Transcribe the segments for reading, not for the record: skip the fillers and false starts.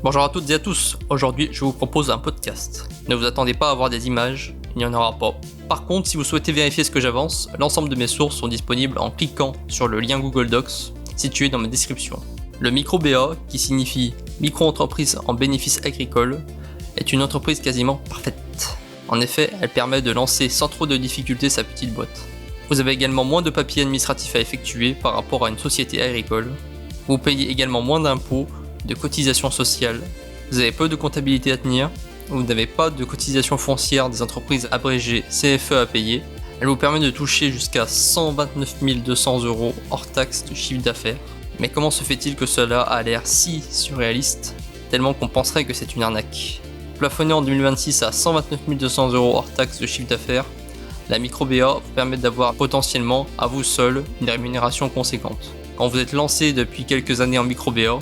Bonjour à toutes et à tous, aujourd'hui je vous propose un podcast. Ne vous attendez pas à avoir des images, il n'y en aura pas. Par contre, si vous souhaitez vérifier ce que j'avance, l'ensemble de mes sources sont disponibles en cliquant sur le lien Google Docs situé dans ma description. Le micro-BA, qui signifie micro-entreprise en bénéfices agricoles, est une entreprise quasiment parfaite. En effet, elle permet de lancer sans trop de difficultés sa petite boîte. Vous avez également moins de papiers administratifs à effectuer par rapport à une société agricole. Vous payez également moins d'impôts, de cotisations sociales, vous avez peu de comptabilité à tenir, vous n'avez pas de cotisation foncière des entreprises abrégées CFE à payer, elle vous permet de toucher jusqu'à 129 200 € hors taxe de chiffre d'affaires. Mais comment se fait-il que cela a l'air si surréaliste, tellement qu'on penserait que c'est une arnaque? Plafonnée en 2026 à 129 200 € hors taxe de chiffre d'affaires, la micro-BA vous permet d'avoir potentiellement à vous seul une rémunération conséquente. Quand vous êtes lancé depuis quelques années en micro-BA,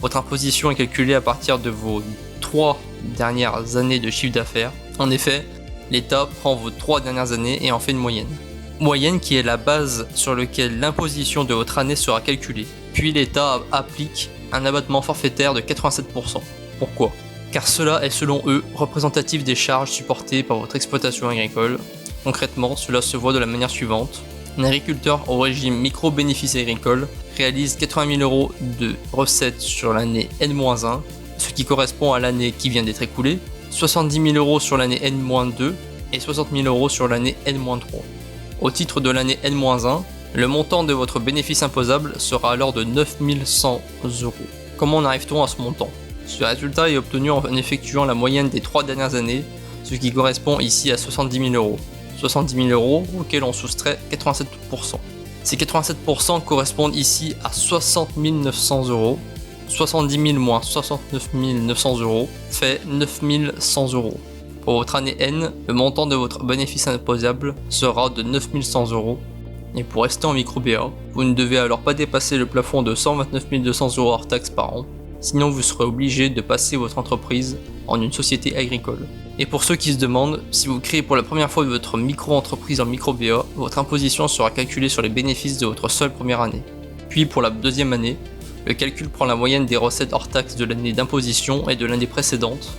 votre imposition est calculée à partir de vos 3 dernières années de chiffre d'affaires. En effet, l'État prend vos 3 dernières années et en fait une moyenne. Moyenne qui est la base sur laquelle l'imposition de votre année sera calculée. Puis l'État applique un abattement forfaitaire de 87%. Pourquoi? Car cela est selon eux représentatif des charges supportées par votre exploitation agricole. Concrètement, cela se voit de la manière suivante. Un agriculteur au régime micro-bénéfice agricole réalise 80 000 € de recettes sur l'année N-1, ce qui correspond à l'année qui vient d'être écoulée, 70 000 € sur l'année N-2 et 60 000 € sur l'année N-3. Au titre de l'année N-1, le montant de votre bénéfice imposable sera alors de 9 100 €. Comment en arrive-t-on à ce montant? Ce résultat est obtenu en effectuant la moyenne des 3 dernières années, ce qui correspond ici à 70 000 €. 70 000 € auxquels on soustrait 87%. Ces 87% correspondent ici à 60 900 €. 70 000 moins 69 900 € fait 9 100 €. Pour votre année N, le montant de votre bénéfice imposable sera de 9 100 €. Et pour rester en micro-BA, vous ne devez alors pas dépasser le plafond de 129 200 € hors taxes par an, sinon vous serez obligé de passer votre entreprise en une société agricole. Et pour ceux qui se demandent, si vous créez pour la première fois votre micro-entreprise en micro-BA, votre imposition sera calculée sur les bénéfices de votre seule première année. Puis pour la deuxième année, le calcul prend la moyenne des recettes hors taxes de l'année d'imposition et de l'année précédente.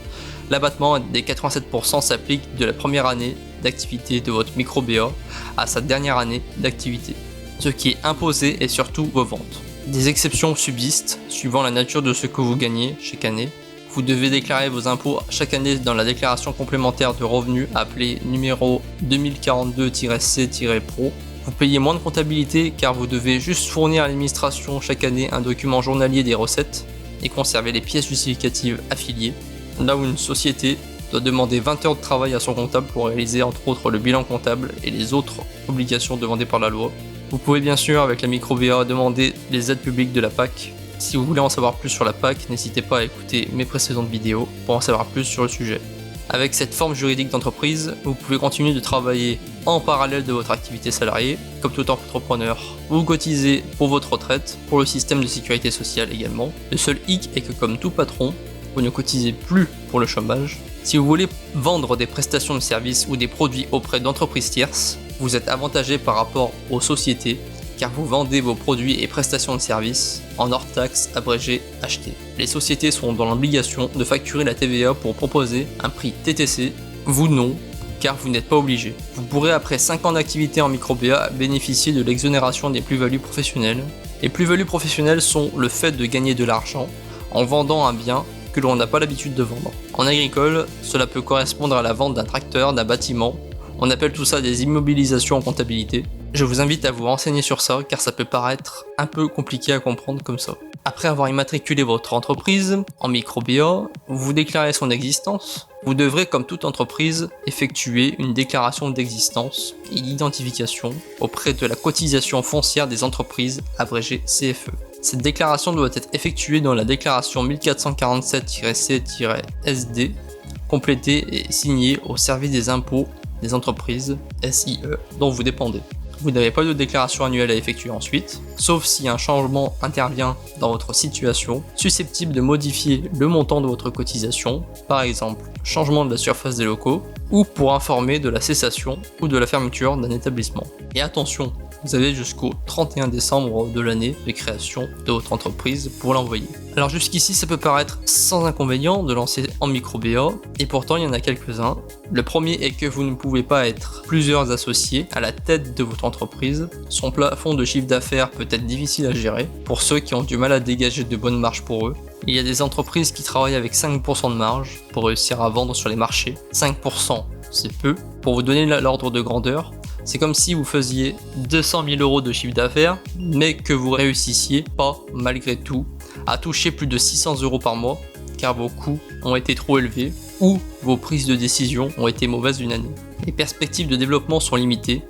L'abattement des 87% s'applique de la première année d'activité de votre micro-BA à sa dernière année d'activité. Ce qui est imposé est surtout vos ventes. Des exceptions subsistent suivant la nature de ce que vous gagnez chaque année. Vous devez déclarer vos impôts chaque année dans la déclaration complémentaire de revenus appelée numéro 2042-C-Pro. Vous payez moins de comptabilité car vous devez juste fournir à l'administration chaque année un document journalier des recettes et conserver les pièces justificatives affiliées. Là où une société doit demander 20 heures de travail à son comptable pour réaliser entre autres le bilan comptable et les autres obligations demandées par la loi. Vous pouvez bien sûr avec la micro-BA demander les aides publiques de la PAC. Si vous voulez en savoir plus sur la PAC, n'hésitez pas à écouter mes précédentes vidéos pour en savoir plus sur le sujet. Avec cette forme juridique d'entreprise, vous pouvez continuer de travailler en parallèle de votre activité salariée. Comme tout entrepreneur, vous cotisez pour votre retraite, pour le système de sécurité sociale également. Le seul hic est que comme tout patron, vous ne cotisez plus pour le chômage. Si vous voulez vendre des prestations de services ou des produits auprès d'entreprises tierces, vous êtes avantagé par rapport aux sociétés car vous vendez vos produits et prestations de services en hors taxe abrégé acheté. Les sociétés sont dans l'obligation de facturer la TVA pour proposer un prix TTC, vous non, car vous n'êtes pas obligé. Vous pourrez après 5 ans d'activité en micro-BA bénéficier de l'exonération des plus-values professionnelles. Les plus-values professionnelles sont le fait de gagner de l'argent en vendant un bien que l'on n'a pas l'habitude de vendre. En agricole, cela peut correspondre à la vente d'un tracteur, d'un bâtiment. On appelle tout ça des immobilisations en comptabilité. Je vous invite à vous renseigner sur ça car ça peut paraître un peu compliqué à comprendre comme ça. Après avoir immatriculé votre entreprise en micro-BA, vous déclarez son existence. Vous devrez, comme toute entreprise, effectuer une déclaration d'existence et d'identification auprès de la cotisation foncière des entreprises abrégée CFE. Cette déclaration doit être effectuée dans la déclaration 1447-C-SD, complétée et signée au service des impôts des entreprises SIE dont vous dépendez. Vous n'avez pas de déclaration annuelle à effectuer ensuite, sauf si un changement intervient dans votre situation susceptible de modifier le montant de votre cotisation, par exemple changement de la surface des locaux, ou pour informer de la cessation ou de la fermeture d'un établissement. Et attention, vous avez jusqu'au 31 décembre de l'année de création de votre entreprise pour l'envoyer. Alors jusqu'ici ça peut paraître sans inconvénient de lancer en micro BA, et pourtant il y en a quelques-uns. Le premier est que vous ne pouvez pas être plusieurs associés à la tête de votre entreprise. Son plafond de chiffre d'affaires peut être difficile à gérer pour ceux qui ont du mal à dégager de bonnes marges pour eux. Il y a des entreprises qui travaillent avec 5% de marge pour réussir à vendre sur les marchés. 5%, c'est peu. Pour vous donner l'ordre de grandeur, c'est comme si vous faisiez 200 000 euros de chiffre d'affaires, mais que vous réussissiez pas, malgré tout, à toucher plus de 600 euros par mois, car vos coûts ont été trop élevés, ou vos prises de décision ont été mauvaises d'une année. Les perspectives de développement sont limitées,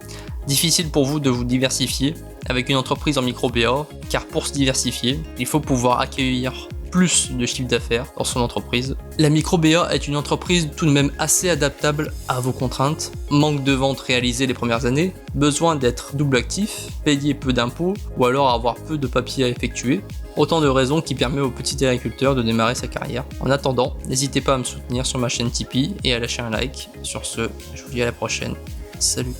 difficile pour vous de vous diversifier avec une entreprise en micro BA, car pour se diversifier, il faut pouvoir accueillir plus de chiffre d'affaires dans son entreprise. La micro BA est une entreprise tout de même assez adaptable à vos contraintes. Manque de ventes réalisées les premières années, besoin d'être double actif, payer peu d'impôts ou alors avoir peu de papiers à effectuer. Autant de raisons qui permettent au petit agriculteur de démarrer sa carrière. En attendant, n'hésitez pas à me soutenir sur ma chaîne Tipeee et à lâcher un like. Sur ce, je vous dis à la prochaine. Salut!